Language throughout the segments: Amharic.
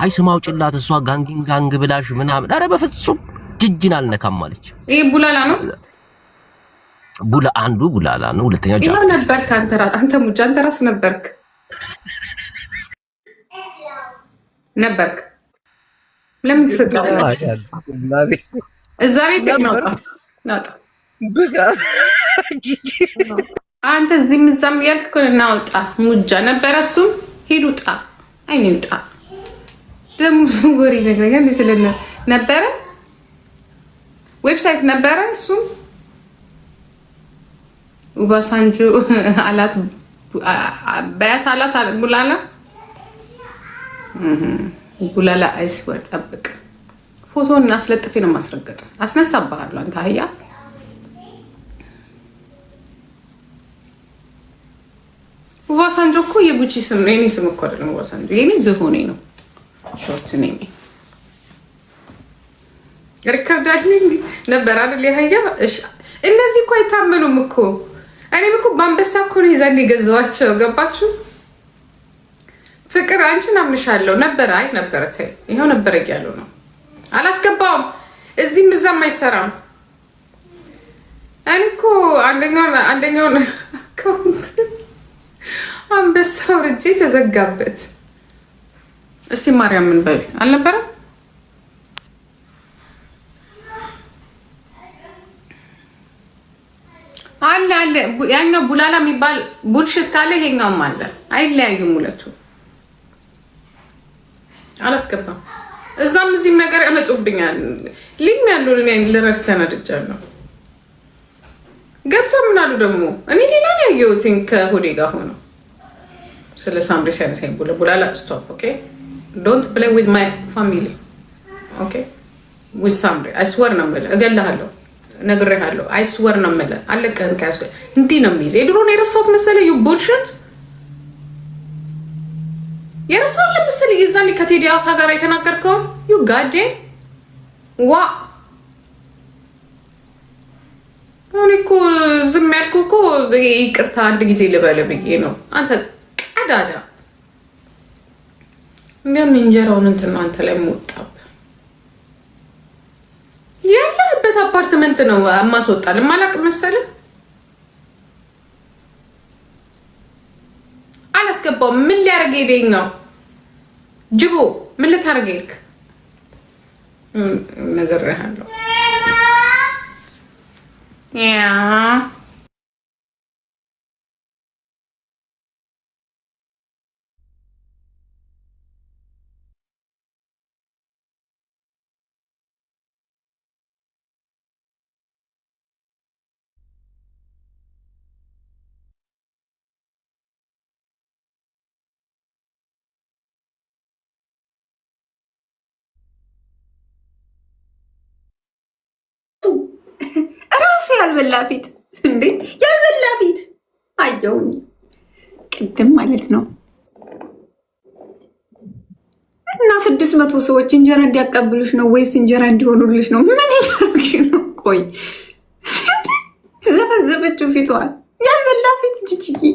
አይ ስማው ጭላት እሷ ጋንግ ብላሽ ምናምን ኧረ በፍጹም ጅጅን አልነካም አለች። ይሄ ቡላላ ነው አንዱ ቡላላ ነው ሁለተኛው ጃ ይሄው ነበርክ አንተ ሙጃ አንተ ራስ ነበርክ ለምን ትስቃለህ? እዛ ቤት ናውጣ በቃ አንተ እዚህም እዛም እያልክ እኮ እናውጣ ሙጃ ነበረ እሱም ሂድ ውጣ አይኔ ውጣ ደግሞ ወሬ ነገር እንዴት ለነ ነበረ ዌብሳይት ነበረ እሱም ኡባሳንጆ አላት በያት አላት ቡላላ አይስወር ጠብቅ ፎቶን አስለጥፌ ነው ማስረገጥ አስነሳብሃለሁ አንተ አህያ ኡባሳንጆ እኮ የቡቺ ስም ነው የኔ ስም እኮ አይደለም ኡባሳንጆ የኔ ዝሆኔ ነው ሾርት ኔም ሪከርድ አለኝ ነበር አይደል ያህያ እሺ እነዚህ እኮ አይታመኑም እኮ እኔም እኮ ባንበሳ እኮ ነው ይዛኔ ገዛዋቸው ገባችሁ ፍቅር አንቺን አምንሻለሁ ነበር አይ ነበር ተይ ይሄው ነበር እያሉ ነው አላስገባውም እዚህም እዛም አይሰራም እኔ እኮ አንደኛው አካውንት አንበሳው ርጄ ተዘጋበት እስቲ ማርያም ምን በል አልነበረም አለ ያኛው ቡላላ የሚባል ቡልሽት ካለ ይሄኛውም አለ አይለያዩም ሁለቱ አላስገባም እዛም እዚህም ነገር ያመጡብኛል ሊም ያለው እኔ ለራስ ተናድጃለሁ ገብቶ ምን አሉ ደግሞ እኔ ሌላ ነው ያየሁት ከሆዴ ጋር ሆኖ ስለ ሳምሪ ሳይንስ ቡላላ ስቶፕ ኦኬ ዶንት ፕሌይ ዊዝ ማይ ፋሚሊ ኦኬ ዊዝ ሳምሪ አይ ስዌር ነው የምልህ እገልሃለሁ ነግሬሃለሁ አይ ስዌር ነው የምልህ አለቀህም ከያዝኩ እንዲህ ነው የሚይዘው የድሮውን የረሳሁት መሰለህ ዩ ቡልሽት የረሳሁት ለምሳሌ የዛኔ ከቴዲ አዋሳ ጋር የተናገርከውን ዩ ጋዴ ዋ እኔ እኮ ዝም ያልኩ እኮ ይቅርታ አንድ ጊዜ ልበል ብዬ ነው አንተ ቀዳዳ እንዲያውም እንጀራውን እንትን ነው አንተ ላይ ሞጣብ ያለህበት አፓርትመንት ነው ማስወጣል ማላቅ መሰለህ አላስገባውም ምን ሊያደርግ ሄደኛው ጅቦ ምን ልታደርግ ሄድክ ነግሬሃለሁ ያ ራሱ ያልበላ ፊት እንዴ ያልበላ ፊት አየሁኝ ቅድም ማለት ነው እና 600 ሰዎች እንጀራ እንዲያቀብሉሽ ነው ወይስ እንጀራ እንዲሆኑልሽ ነው ምን ያደርግሽ ነው ቆይ ዘፈዘፈችው ፊቷን ያልበላ ፊት ጅጅዬ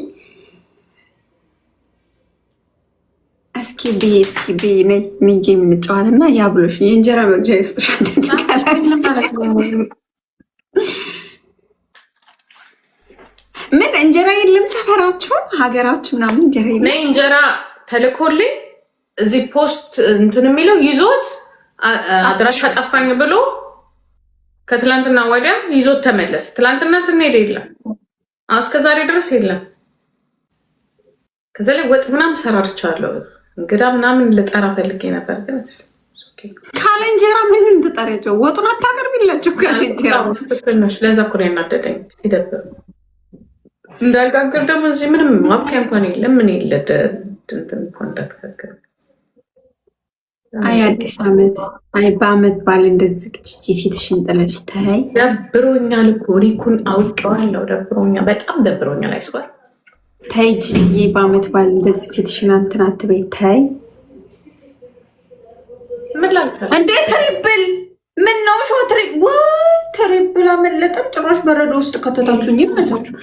እስኪ ነይ ጌም እንጫወትና ያብሎሽ የእንጀራ መግዣ ይስጥሻል ምን እንጀራ የለም ሰፈራችሁ ሀገራችሁ ምናምን እንጀራ የለም እንጀራ ተልኮልኝ እዚህ ፖስት እንትን የሚለው ይዞት አድራሻ ጠፋኝ ብሎ ከትላንትና ወዲያ ይዞት ተመለስ ትላንትና ስንሄድ የለም እስከ ዛሬ ድረስ የለም ከዛ ላይ ወጥ ምናምን ሰራርቻለሁ እንግዳ ምናምን ልጠራ ፈልጌ ነበር ግን ካለ እንጀራ ምንም ትጠሪያቸው ወጡን አታቀርቢላችሁ ካለ እንጀራ ለዛ እኮ ነው ያናደደኝ ሲደብር እንዳልጋገር ደግሞ እዚህ ምንም ማብኪያ እንኳን የለም ምን የለ እንትን እንኳን እንዳትጋገር አይ አዲስ ዓመት አይ በዓመት ባል እንደዚህ ግጭ ፊትሽን ጥለሽ ታይ ደብሮኛል እኮ ሪኩን አውቀዋለሁ ደብሮኛል በጣም ደብሮኛል አይስዋል ታይ ጂጂ በዓመት ባል እንደዚህ ፊትሽን እንትን አትበይ ታይ ምን ላልታ እንዴ ትሪብል ምን ነው ሾ ትሪብል አመለጠም ጭራሽ በረዶ ውስጥ ከተታችሁኝ ይመሳችሁ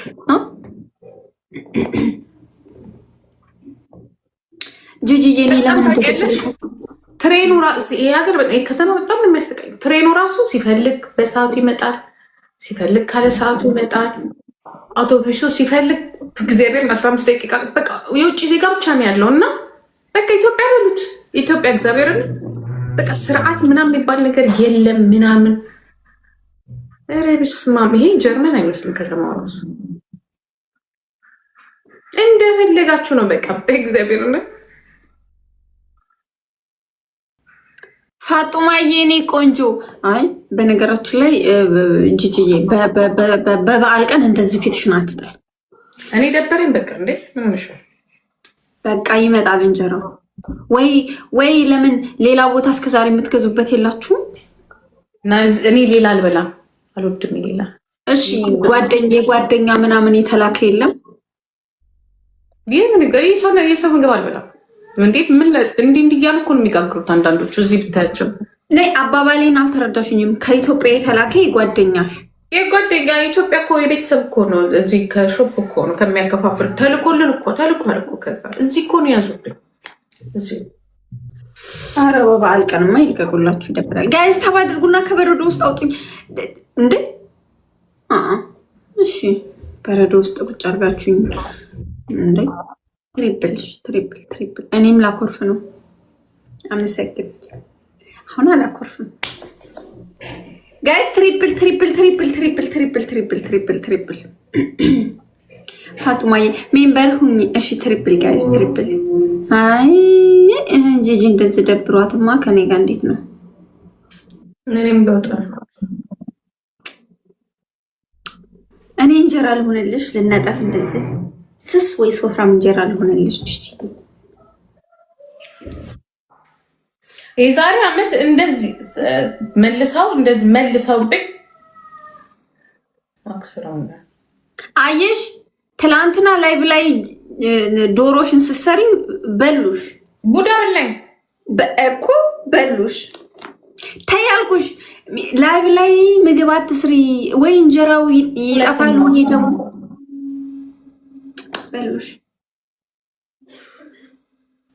ጂጂ የኔ ለምን እንደተቀለሽ ትሬኑ ራሱ ይሄ ሀገር ከተማ በጣም ነው የሚያስቀኝ። ትሬኑ ራሱ ሲፈልግ በሰዓቱ ይመጣል፣ ሲፈልግ ካለ ሰዓቱ ይመጣል። አውቶቡሱ ሲፈልግ እግዚአብሔር 15 ደቂቃ በቃ የውጭ ዜጋ ብቻ ነው ያለው እና በቃ ኢትዮጵያ በሉት ኢትዮጵያ እግዚአብሔርን በቃ ስርዓት ምናምን የሚባል ነገር የለም ምናምን። ኧረ በስመ አብ ይሄ ጀርመን አይመስልም ከተማው ራሱ እንደፈለጋችሁ ነው በቃ እግዚአብሔርን። ፋጡማዬ የኔ ቆንጆ አይ በነገራችን ላይ ጂጂዬ በበዓል ቀን እንደዚህ ፊትሽን አትጣይ። እኔ ደበረኝ በቃ እንዴ ምን ሆነሽ? በቃ ይመጣል እንጀራው። ወይ ለምን ሌላ ቦታ እስከዛሬ የምትገዙበት የላችሁም? እኔ ሌላ አልበላም አልወድም ሌላ። እሺ ጓደኛ ምናምን የተላከ የለም? ይህ ነገር የሰው ምግብ አልበላም። እንዴት ምን እንዲህ እያሉ እኮ ነው የሚጋግሩት አንዳንዶቹ እዚህ ብታያቸው። ነይ አባባሌን አልተረዳሽኝም። ከኢትዮጵያ የተላከ የጓደኛሽ የጓደኛ ኢትዮጵያ እኮ የቤተሰብ እኮ ነው። እዚህ ከሾፕ እኮ ነው ከሚያከፋፍል ተልኮልን እኮ ተልኳል እኮ ከዛ እዚህ እኮ ነው ያዙብን እዚህ። ኧረ በበዓል ቀንማ ይልቀቁላችሁ ይደብራል። ጋይዝ ታብ አድርጉና ከበረዶ ውስጥ አውጡኝ እንዴ። እሺ በረዶ ውስጥ ቁጭ አድርጋችሁኝ እንዴ። ትሪፕል እኔም ላኮርፍ ነው። አመሰግን አሁን አላኮርፍም ጋይስ። ትሪፕል ፋጡማዬ ሜምበር ሁኚ እሺ። ትሪፕል ጋይስ ትሪፕል። አይ ጂጂ እንደዚህ ደብሯትማ ከኔ ጋር እንዴት ነው? እኔም በጣም እኔ እንጀራ ልሆንልሽ ልነጠፍ እንደዚህ ስስ ወይስ ወፍራም እንጀራ ልሆንልሽ? የዛሬ ዓመት እንደዚህ መልሰውብኝ ማክስራው አየሽ። ትላንትና ላይቭ ላይ ዶሮሽን ስትሰሪ በሉሽ። ቡዳ በላኝ እኮ በሉሽ። ተያልኩሽ ላይቭ ላይ ምግብ አትስሪ ወይ እንጀራው ይጠፋል ወይ ደግሞ በሉሽ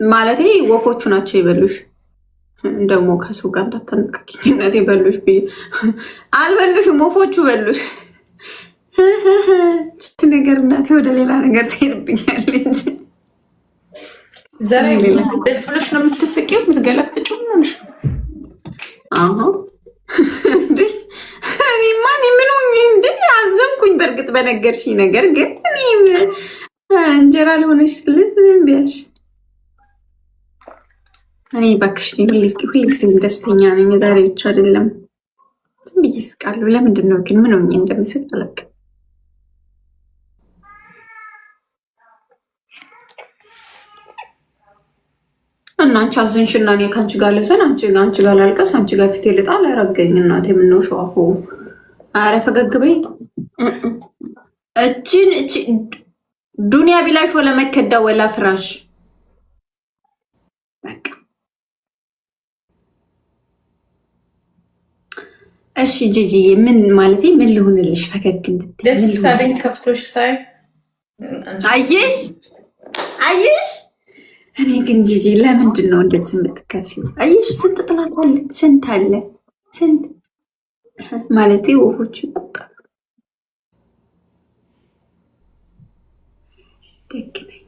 ማለቴ ወፎቹ ናቸው ይበሉሽ። ደግሞ ከሰው ጋር እንዳታነካኪነት ይበሉሽ ብዬ አልበሉሽም፣ ወፎቹ በሉሽ። ነገር እናቴ ወደ ሌላ ነገር ትሄድብኛለች። ዛሬ ደስ ብሎሽ ነው የምትስቂው የምትገለፍጪው ነሽ? አዎ እንዴ እኔማ ምን ሆኜ እንዴ አዘንኩኝ። በእርግጥ በነገርሽኝ ነገር ግን እኔ እንጀራ ለሆነች ስልት ቢያልሽ እኔ እባክሽ ሁልጊዜም ደስተኛ ነኝ። ዛሬ ብቻ አይደለም ዝም ብዬ እስቃለሁ። ለምንድን ነው ግን ምን ሆኜ እንደምስቅ አላውቅም። እና አንቺ አዘንሽና እኔ ከአንቺ ጋር ልዘን አንቺ ጋር ላልቀስ አንቺ ጋር ፊቴ ልጣል አያረገኝ። እናቴ ምነው ሸዋፎ አረ ፈገግ በይ። እቺን ዱንያ ቢላሽ ወላ መከዳ ወላ ፍራሽ በቃ እሺ። ጂጂ ምን ማለቴ ምን ልሆንልሽ? ፈገግ እንድትይ ደስ አለኝ ከፍቶሽ ሳይ። አየሽ እኔ ግን ጂጂ ለምንድን ነው እንደዚህ የምትከፊው? አየሽ ስንት ጥላት አለ፣ ስንት አለ፣ ስንት ማለቴ ወፎቹ ይቆጣሉ። ደግ ነኝ